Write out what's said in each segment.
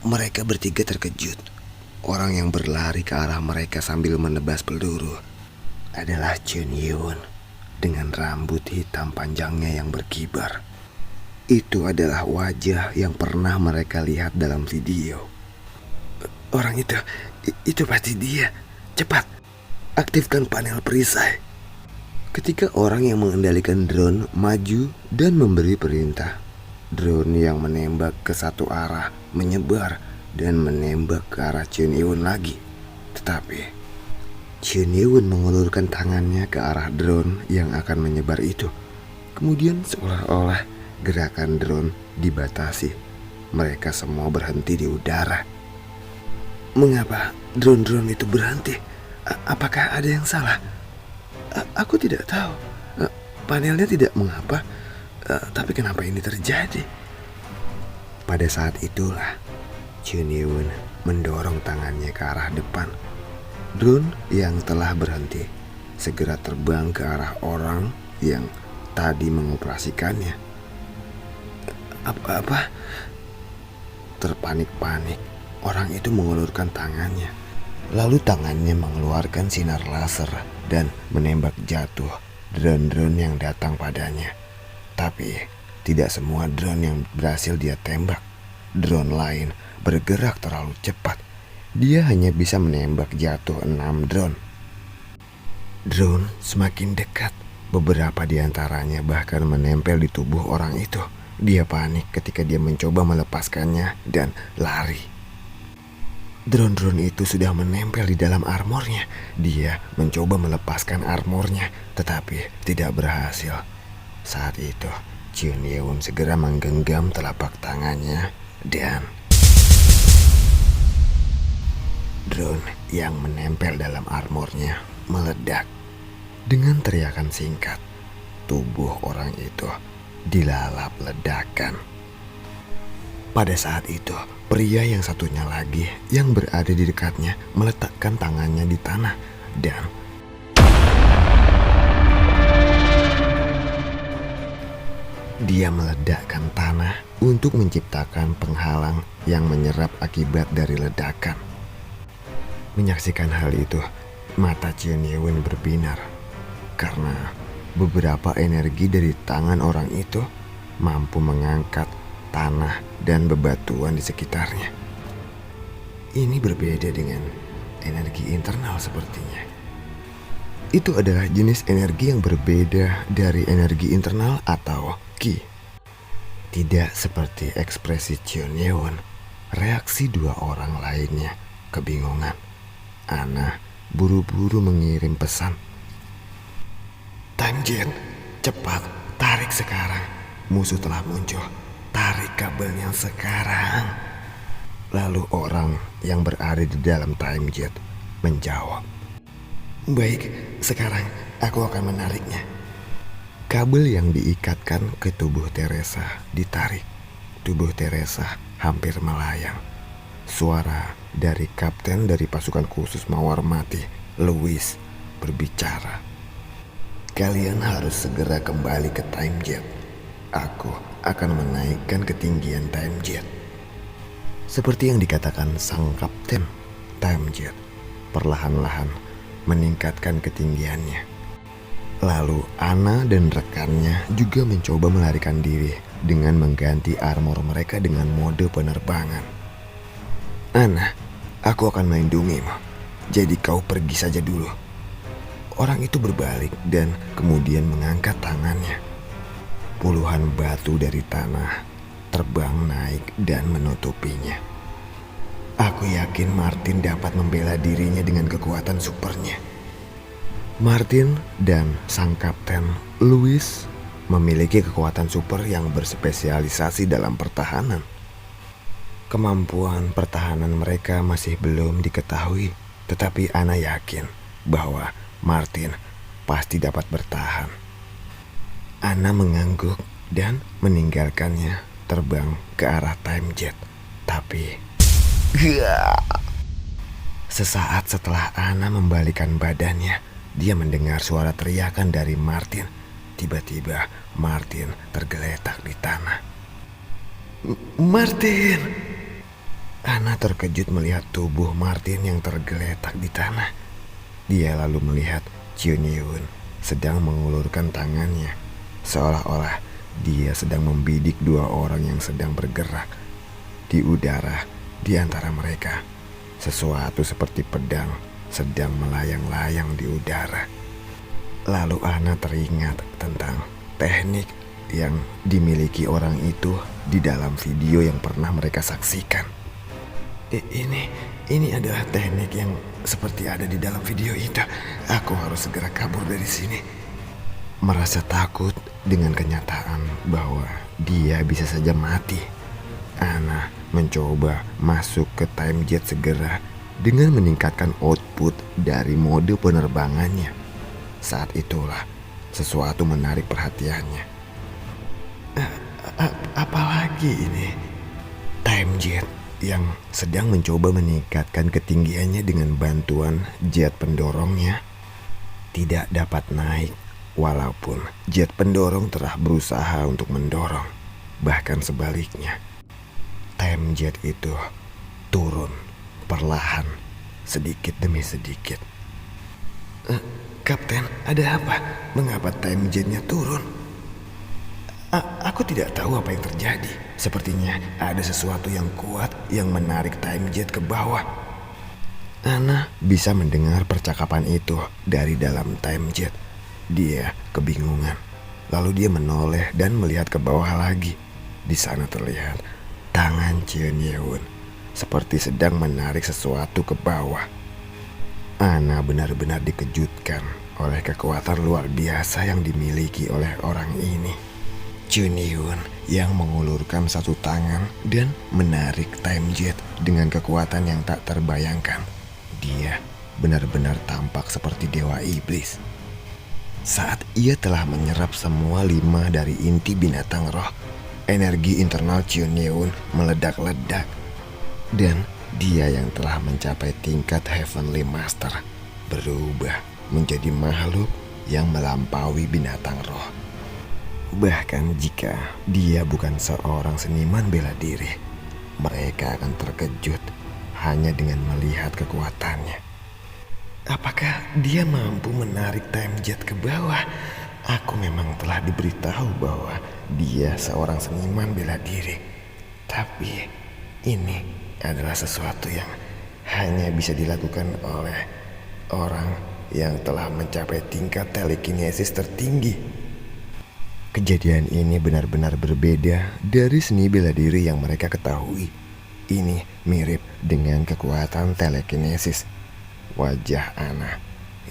Mereka bertiga terkejut. Orang yang berlari ke arah mereka sambil menebas peluru adalah Chun Yun dengan rambut hitam panjangnya yang berkibar. Itu adalah wajah yang pernah mereka lihat dalam video. Orang itu pasti dia. Cepat, aktifkan panel perisai. Ketika orang yang mengendalikan drone maju dan memberi perintah, drone yang menembak ke satu arah menyebar dan menembak ke arah Chun Yun lagi. Tetapi Chun Yun mengulurkan tangannya ke arah drone yang akan menyebar itu. Kemudian seolah-olah gerakan drone dibatasi. Mereka semua berhenti di udara. Mengapa drone-drone itu berhenti? Apakah ada yang salah? Aku tidak tahu. Panelnya tidak mengapa. Tapi kenapa ini terjadi? Pada saat itulah Chun Yun mendorong tangannya ke arah depan. Drone yang telah berhenti segera terbang ke arah orang yang tadi mengoperasikannya. Apa? Terpanik-panik, orang itu mengulurkan tangannya. Lalu tangannya mengeluarkan sinar laser dan menembak jatuh drone-drone yang datang padanya. Tapi tidak semua drone yang berhasil dia tembak. Drone lain bergerak terlalu cepat. Dia hanya bisa menembak jatuh 6 drone. Drone semakin dekat. Beberapa di antaranya bahkan menempel di tubuh orang itu. Dia panik ketika dia mencoba melepaskannya dan lari. Drone-drone itu sudah menempel di dalam armornya. Dia mencoba melepaskan armornya, tetapi tidak berhasil. Saat itu, Chun Yun segera menggenggam telapak tangannya dan drone yang menempel dalam armornya meledak. Dengan teriakan singkat, tubuh orang itu dilalap ledakan. Pada saat itu, pria yang satunya lagi yang berada di dekatnya meletakkan tangannya di tanah dan dia meledakkan tanah untuk menciptakan penghalang yang menyerap akibat dari ledakan. Menyaksikan hal itu, mata Chun Yun berbinar karena beberapa energi dari tangan orang itu mampu mengangkat tanah dan bebatuan di sekitarnya. Ini berbeda dengan energi internal sepertinya. Itu adalah jenis energi yang berbeda dari energi internal atau Qi. Tidak seperti ekspresi Chun Yun, reaksi dua orang lainnya kebingungan. Ana buru-buru mengirim pesan. Time Jet, cepat tarik sekarang. Musuh telah muncul. Tarik kabelnya sekarang. Lalu orang yang berada di dalam Time Jet menjawab. Baik, sekarang aku akan menariknya. Kabel yang diikatkan ke tubuh Teresa ditarik. Tubuh Teresa hampir melayang. Suara dari kapten dari pasukan khusus Mawar Mati, Louis, berbicara. Kalian harus segera kembali ke Time Jet. Aku akan menaikkan ketinggian Time Jet. Seperti yang dikatakan sang kapten, Time Jet perlahan-lahan meningkatkan ketinggiannya. Lalu Ana dan rekannya juga mencoba melarikan diri dengan mengganti armor mereka dengan mode penerbangan. Ana, aku akan melindungimu. Jadi kau pergi saja dulu. Orang itu berbalik dan kemudian mengangkat tangannya. Puluhan batu dari tanah terbang naik dan menutupinya. Aku yakin Martin dapat membela dirinya dengan kekuatan supernya. Martin dan sang kapten Louis memiliki kekuatan super yang berspesialisasi dalam pertahanan. Kemampuan pertahanan mereka masih belum diketahui, tetapi Ana yakin bahwa Martin pasti dapat bertahan. Ana mengangguk dan meninggalkannya terbang ke arah Time Jet. Tapi sesaat setelah Ana membalikan badannya, dia mendengar suara teriakan dari Martin. Tiba-tiba Martin tergeletak di tanah. Martin! Ana terkejut melihat tubuh Martin yang tergeletak di tanah. Dia lalu melihat Chun Yun sedang mengulurkan tangannya, seolah-olah dia sedang membidik dua orang yang sedang bergerak. Di udara, di antara mereka, sesuatu seperti pedang sedang melayang-layang di udara. Lalu Ana teringat tentang teknik yang dimiliki orang itu di dalam video yang pernah mereka saksikan. Ini adalah teknik yang seperti ada di dalam video itu. Aku harus segera kabur dari sini. Merasa takut dengan kenyataan bahwa dia bisa saja mati, Ana mencoba masuk ke time jet segera dengan meningkatkan output dari mode penerbangannya. Saat itulah sesuatu menarik perhatiannya. Apalagi ini? Time jet yang sedang mencoba meningkatkan ketinggiannya dengan bantuan jet pendorongnya tidak dapat naik, walaupun jet pendorong telah berusaha untuk mendorong. Bahkan sebaliknya, time jet itu turun perlahan, sedikit demi sedikit. Kapten, ada apa? Mengapa time jetnya turun? Aku tidak tahu apa yang terjadi. Sepertinya ada sesuatu yang kuat yang menarik time jet ke bawah. Ana bisa mendengar percakapan itu dari dalam time jet. Dia kebingungan. Lalu dia menoleh dan melihat ke bawah lagi. Di sana terlihat tangan Chun Yun seperti sedang menarik sesuatu ke bawah. Ana benar-benar dikejutkan oleh kekuatan luar biasa yang dimiliki oleh orang ini. Chun Yun yang mengulurkan satu tangan dan menarik time jet dengan kekuatan yang tak terbayangkan. Dia benar-benar tampak seperti dewa iblis. Saat ia telah menyerap semua 5 dari inti binatang roh, energi internal Chun Yun meledak-ledak. Dan dia yang telah mencapai tingkat Heavenly Master berubah menjadi makhluk yang melampaui binatang roh. Bahkan jika dia bukan seorang seniman bela diri, mereka akan terkejut hanya dengan melihat kekuatannya. Apakah dia mampu menarik time jet ke bawah? Aku memang telah diberitahu bahwa dia seorang seniman bela diri. Tapi ini adalah sesuatu yang hanya bisa dilakukan oleh orang yang telah mencapai tingkat telekinesis tertinggi. Kejadian ini benar-benar berbeda dari seni bela diri yang mereka ketahui. Ini mirip dengan kekuatan telekinesis. Wajah Ana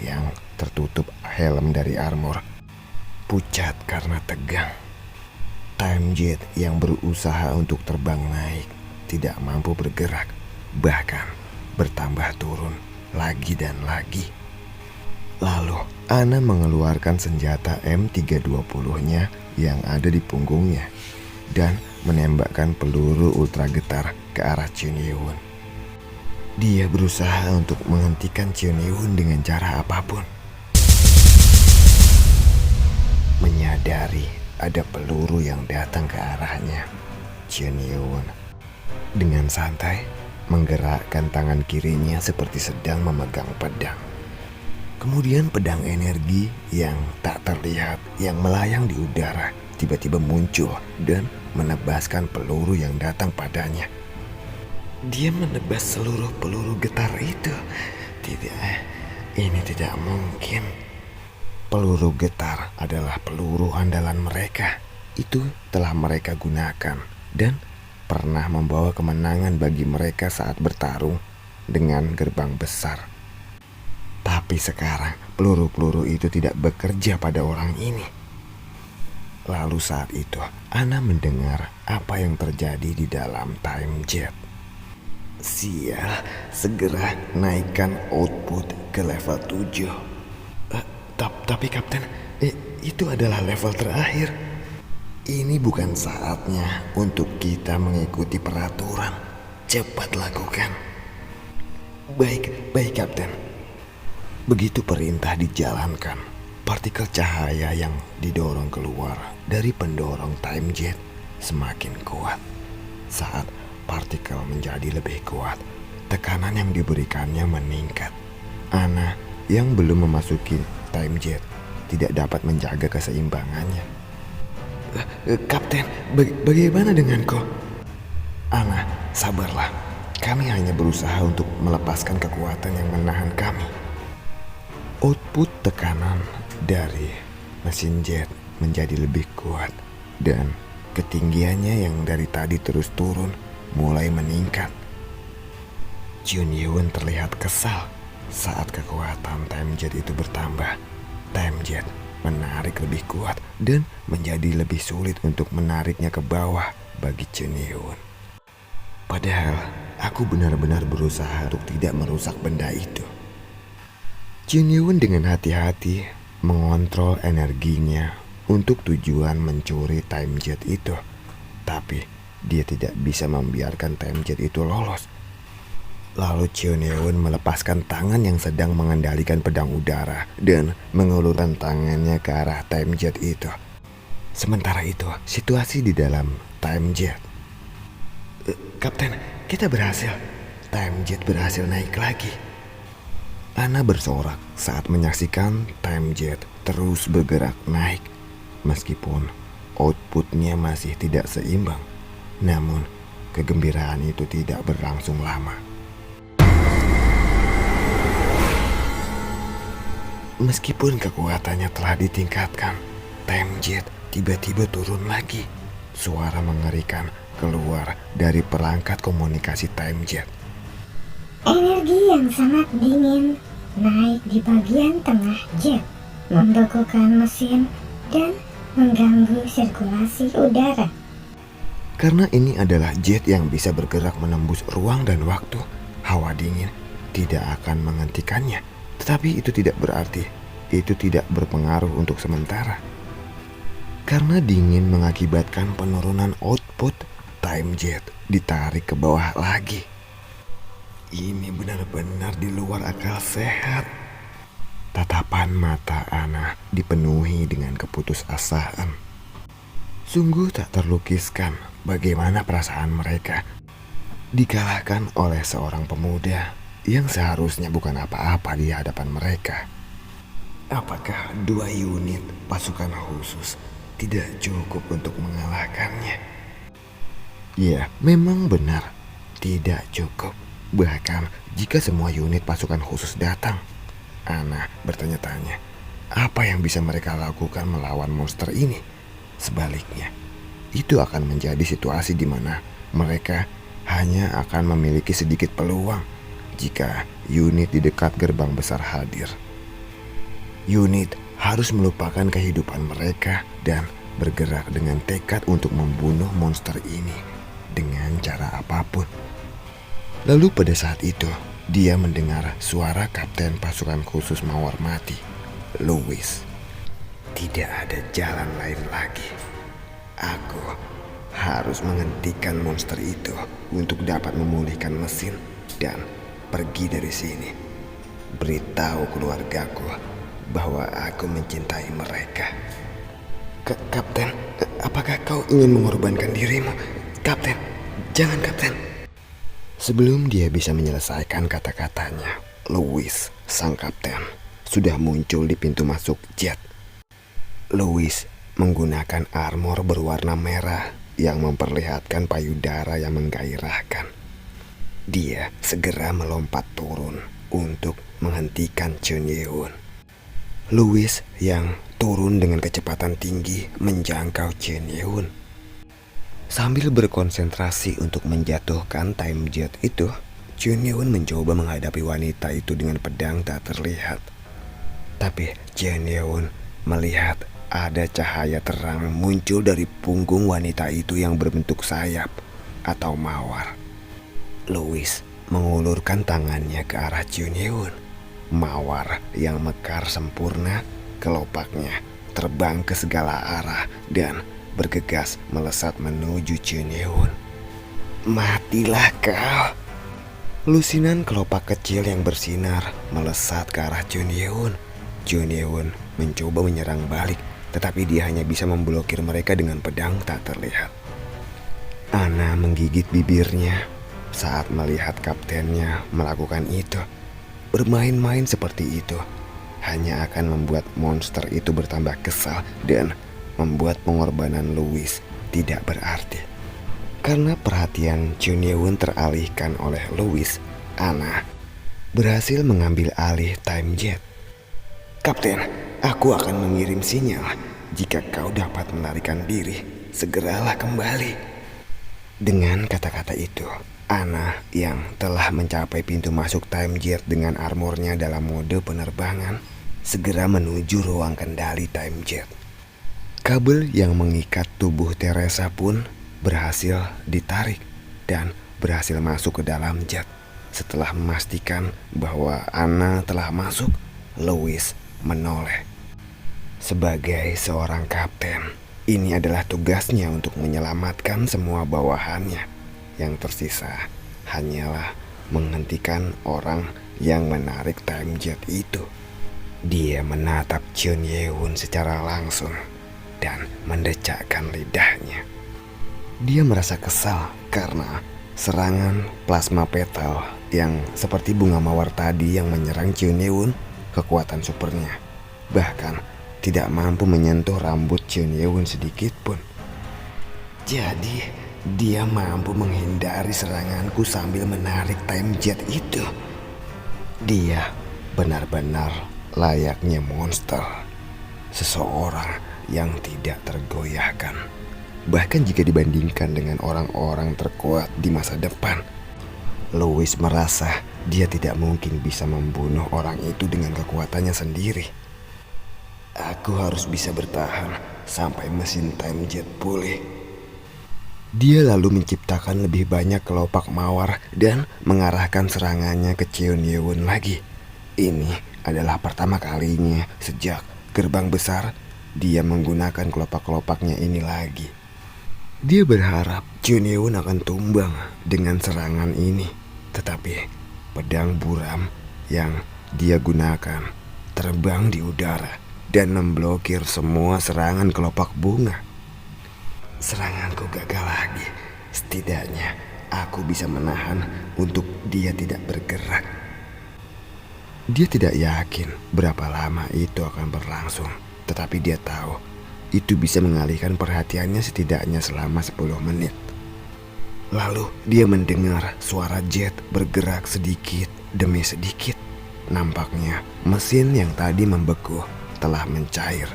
yang tertutup helm dari armor pucat karena tegang. Time jet yang berusaha untuk terbang naik tidak mampu bergerak, bahkan bertambah turun lagi dan lagi. Lalu Ana mengeluarkan senjata M320-nya yang ada di punggungnya dan menembakkan peluru ultra getar ke arah Chun Yun. Dia berusaha untuk menghentikan Chun Yun dengan cara apapun. Menyadari ada peluru yang datang ke arahnya, Chun Yun dengan santai menggerakkan tangan kirinya seperti sedang memegang pedang. Kemudian pedang energi yang tak terlihat yang melayang di udara tiba-tiba muncul dan menebaskan peluru yang datang padanya. Dia menebas seluruh peluru getar itu. Tidak, ini tidak mungkin. Peluru getar adalah peluru andalan mereka. Itu telah mereka gunakan dan pernah membawa kemenangan bagi mereka saat bertarung dengan gerbang besar. Tapi sekarang peluru-peluru itu tidak bekerja pada orang ini. Lalu saat itu Ana mendengar apa yang terjadi di dalam time jet. Sial, segera naikkan output ke level 7. Tapi Kapten, itu adalah level terakhir. Ini bukan saatnya untuk kita mengikuti peraturan. Cepat lakukan. Baik Kapten. Begitu perintah dijalankan, partikel cahaya yang didorong keluar dari pendorong time jet semakin kuat. Saat partikel menjadi lebih kuat. Tekanan yang diberikannya meningkat. Ana yang belum memasuki time jet tidak dapat menjaga keseimbangannya. Kapten, bagaimana denganku? Ana, sabarlah. Kami hanya berusaha untuk melepaskan kekuatan yang menahan kami. Output tekanan dari mesin jet menjadi lebih kuat dan ketinggiannya yang dari tadi terus turun mulai meningkat. Jun Yeon terlihat kesal saat kekuatan time jet itu bertambah. Time jet menarik lebih kuat dan menjadi lebih sulit untuk menariknya ke bawah bagi Jun Yeon. Padahal aku benar-benar berusaha untuk tidak merusak benda itu. Jun Yeon dengan hati-hati mengontrol energinya untuk tujuan mencuri time jet itu. Tapi dia tidak bisa membiarkan time jet itu lolos. Lalu Jun Yeon melepaskan tangan yang sedang mengendalikan pedang udara dan mengulurkan tangannya ke arah time jet itu. Sementara itu, situasi di dalam time jet. Kapten, kita berhasil. Time jet berhasil naik lagi. Ana bersorak saat menyaksikan time jet terus bergerak naik. Meskipun outputnya masih tidak seimbang, namun kegembiraan itu tidak berlangsung lama. Meskipun kekuatannya telah ditingkatkan, time jet tiba-tiba turun lagi. Suara mengerikan keluar dari perangkat komunikasi time jet. Energi yang sangat dingin naik di bagian tengah jet, membekukan mesin dan mengganggu sirkulasi udara. Karena ini adalah jet yang bisa bergerak menembus ruang dan waktu, hawa dingin tidak akan menghentikannya. Tetapi itu tidak berarti itu tidak berpengaruh untuk sementara. Karena dingin mengakibatkan penurunan output, time jet ditarik ke bawah lagi. Ini benar-benar di luar akal sehat. Tatapan mata Ana dipenuhi dengan keputusasaan. Sungguh tak terlukiskan bagaimana perasaan mereka dikalahkan oleh seorang pemuda yang seharusnya bukan apa-apa di hadapan mereka. Apakah 2 unit pasukan khusus tidak cukup untuk mengalahkannya? Ya, memang benar, tidak cukup. Bahkan jika semua unit pasukan khusus datang, Ana bertanya-tanya, apa yang bisa mereka lakukan melawan monster ini? Sebaliknya, itu akan menjadi situasi di mana mereka hanya akan memiliki sedikit peluang jika unit di dekat gerbang besar hadir. Unit harus melupakan kehidupan mereka dan bergerak dengan tekad untuk membunuh monster ini dengan cara apapun. Lalu pada saat itu, dia mendengar suara kapten pasukan khusus Mawar Mati, Louis. Tidak ada jalan lain lagi. Aku harus menghentikan monster itu untuk dapat memulihkan mesin dan pergi dari sini. Beritahu keluargaku bahwa aku mencintai mereka. Kapten, apakah kau ingin mengorbankan dirimu? Kapten, jangan kapten. Sebelum dia bisa menyelesaikan kata-katanya, Louis, sang kapten, sudah muncul di pintu masuk jet. Louis menggunakan armor berwarna merah yang memperlihatkan payudara yang menggairahkan. Dia segera melompat turun untuk menghentikan Jun Yeon. Louis yang turun dengan kecepatan tinggi menjangkau Jun Yeon. Sambil berkonsentrasi untuk menjatuhkan time jet itu, Jun Yeon mencoba menghadapi wanita itu dengan pedang tak terlihat. Tapi Jun Yeon melihat ada cahaya terang muncul dari punggung wanita itu yang berbentuk sayap atau mawar. Louis mengulurkan tangannya ke arah Jun Yeon. Mawar yang mekar sempurna, kelopaknya terbang ke segala arah dan bergegas melesat menuju Jun Yeon. Matilah kau! Lusinan kelopak kecil yang bersinar melesat ke arah Jun Yeon. Jun Yeon mencoba menyerang balik, tetapi dia hanya bisa memblokir mereka dengan pedang tak terlihat. Ana menggigit bibirnya saat melihat kaptennya melakukan itu. Bermain-main seperti itu hanya akan membuat monster itu bertambah kesal dan membuat pengorbanan Louis tidak berarti. Karena perhatian Chun Ye-won teralihkan oleh Louis, Ana berhasil mengambil alih time jet. "Kapten, aku akan mengirim sinyal. Jika kau dapat melarikan diri, segeralah kembali." Dengan kata-kata itu, Ana yang telah mencapai pintu masuk time jet dengan armornya dalam mode penerbangan segera menuju ruang kendali time jet. Kabel yang mengikat tubuh Teresa pun berhasil ditarik dan berhasil masuk ke dalam jet. Setelah memastikan bahwa Ana telah masuk, Louis menoleh. Sebagai seorang kapten, ini adalah tugasnya untuk menyelamatkan semua bawahannya. Yang tersisa hanyalah menghentikan orang yang menarik time jet itu. Dia menatap Chun Ye-won secara langsung dan mendecakkan lidahnya. Dia merasa kesal karena serangan plasma petal yang seperti bunga mawar tadi yang menyerang Chun Ye-won, kekuatan supernya bahkan tidak mampu menyentuh rambut Chun Ye-won sedikit pun. Jadi dia mampu menghindari seranganku sambil menarik time jet itu. Dia benar-benar layaknya monster, seseorang yang tidak tergoyahkan. Bahkan jika dibandingkan dengan orang-orang terkuat di masa depan, Louis merasa dia tidak mungkin bisa membunuh orang itu dengan kekuatannya sendiri. Aku harus bisa bertahan sampai mesin time jet pulih. Dia lalu menciptakan lebih banyak kelopak mawar dan mengarahkan serangannya ke Chun Ye-won lagi. Ini adalah pertama kalinya sejak gerbang besar dia menggunakan kelopak-kelopaknya ini lagi. Dia berharap Chun Ye-won akan tumbang dengan serangan ini. Tetapi pedang buram yang dia gunakan terbang di udara dan memblokir semua serangan kelopak bunga. Seranganku gagal lagi. Setidaknya aku bisa menahan untuk dia tidak bergerak. Dia tidak yakin berapa lama itu akan berlangsung, tetapi dia tahu itu bisa mengalihkan perhatiannya setidaknya selama 10 menit. Lalu dia mendengar suara jet bergerak sedikit demi sedikit. Nampaknya mesin yang tadi membeku telah mencair.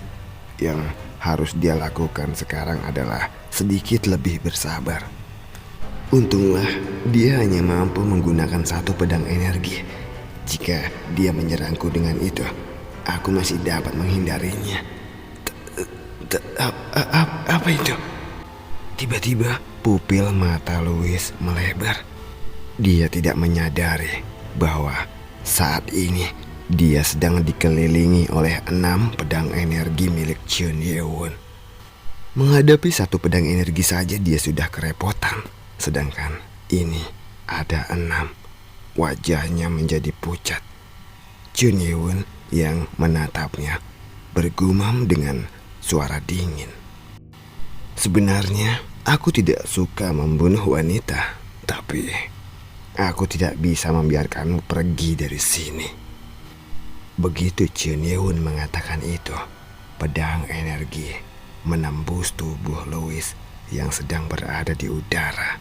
Yang harus dia lakukan sekarang adalah sedikit lebih bersabar. Untunglah dia hanya mampu menggunakan satu pedang energi. Jika dia menyerangku dengan itu, aku masih dapat menghindarinya. Apa itu? Tiba-tiba pupil mata Louis melebar. Dia tidak menyadari bahwa saat ini dia sedang dikelilingi oleh 6 pedang energi milik Chun Ye-won. Menghadapi satu pedang energi saja dia sudah kerepotan, sedangkan ini ada 6. Wajahnya menjadi pucat. Chun Ye-won yang menatapnya bergumam dengan suara dingin. Sebenarnya aku tidak suka membunuh wanita, tapi aku tidak bisa membiarkanmu pergi dari sini. Begitu Chun Ye-won mengatakan itu, pedang energi menembus tubuh Louis yang sedang berada di udara.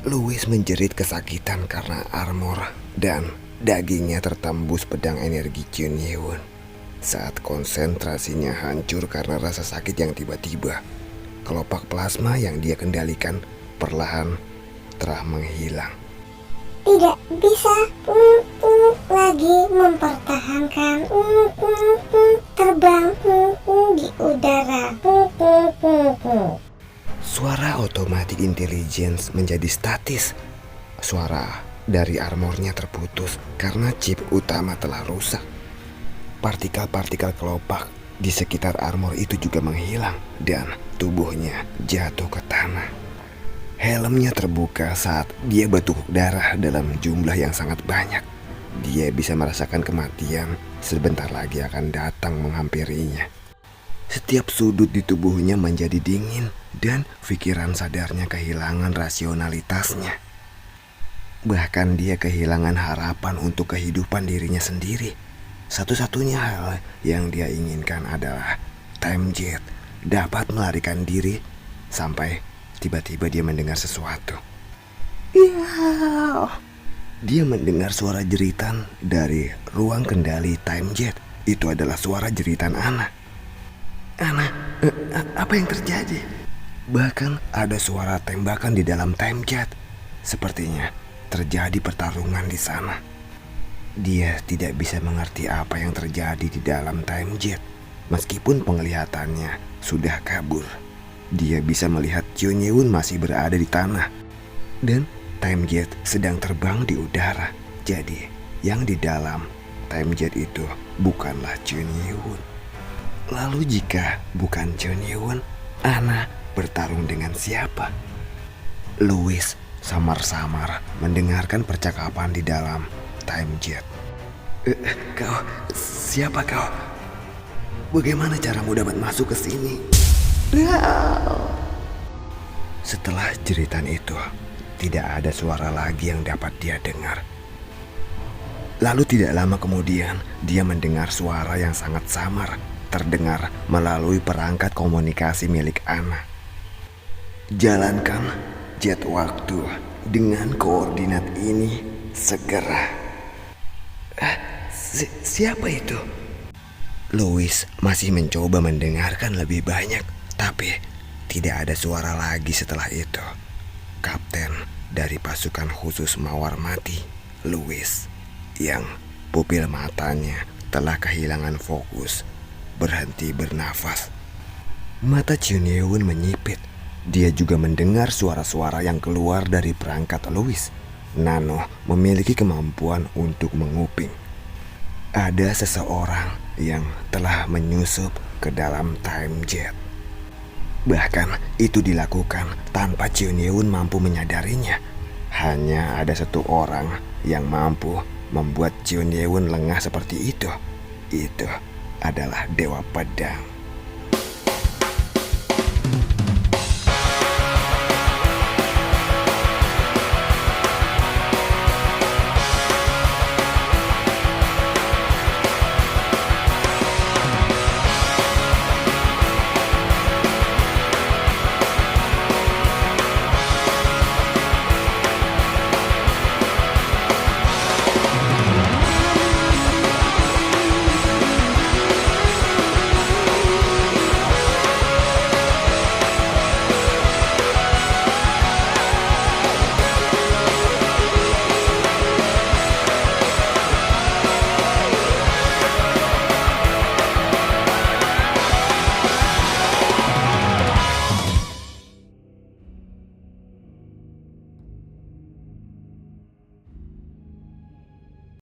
Louis menjerit kesakitan karena armor dan dagingnya tertembus pedang energi Chun Ye-won. Saat konsentrasinya hancur karena rasa sakit yang tiba-tiba, kelopak plasma yang dia kendalikan perlahan telah menghilang. Tidak bisa lagi mempertahankan terbang di udara. Suara otomatik intelligence menjadi statis. Suara dari armornya terputus karena chip utama telah rusak. Partikel-partikel kelopak di sekitar armor itu juga menghilang dan tubuhnya jatuh ke tanah. Helmnya terbuka saat dia bertukuk darah dalam jumlah yang sangat banyak. Dia bisa merasakan kematian sebentar lagi akan datang menghampirinya. Setiap sudut di tubuhnya menjadi dingin dan pikiran sadarnya kehilangan rasionalitasnya. Bahkan dia kehilangan harapan untuk kehidupan dirinya sendiri. Satu-satunya hal yang dia inginkan adalah time jet dapat melarikan diri sampai tiba-tiba dia mendengar sesuatu. Ya. Dia mendengar suara jeritan dari ruang kendali time jet. Itu adalah suara jeritan Anna. Anna, apa yang terjadi? Bahkan ada suara tembakan di dalam time jet. Sepertinya terjadi pertarungan di sana. Dia tidak bisa mengerti apa yang terjadi di dalam time jet. Meskipun penglihatannya sudah kabur, dia bisa melihat Cheon Ye-won masih berada di tanah. Dan time jet sedang terbang di udara. Jadi yang di dalam time jet itu bukanlah Cheon Ye-won. Lalu jika bukan Cheon Ye-won, Anna bertarung dengan siapa? Louis samar-samar mendengarkan percakapan di dalam time jet. Kau, siapa kau? Bagaimana caramu dapat masuk ke sini? Setelah jeritan itu, tidak ada suara lagi yang dapat dia dengar. Lalu tidak lama kemudian, dia mendengar suara yang sangat samar terdengar melalui perangkat komunikasi milik Anna. Jalankan jet waktu dengan koordinat ini segera. Siapa itu? Louis masih mencoba mendengarkan lebih banyak, tapi tidak ada suara lagi setelah itu. Kapten dari pasukan khusus Mawar Mati, Louis, yang pupil matanya telah kehilangan fokus, berhenti bernafas. Mata Cheon Ye-won menyipit. Dia juga mendengar suara-suara yang keluar dari perangkat Louis. Nano memiliki kemampuan untuk menguping. Ada seseorang yang telah menyusup ke dalam time jet. Bahkan itu dilakukan tanpa Cheon Ye-won mampu menyadarinya. Hanya ada satu orang yang mampu membuat Cheon Ye-won lengah seperti itu. Itu adalah Dewa Pedang.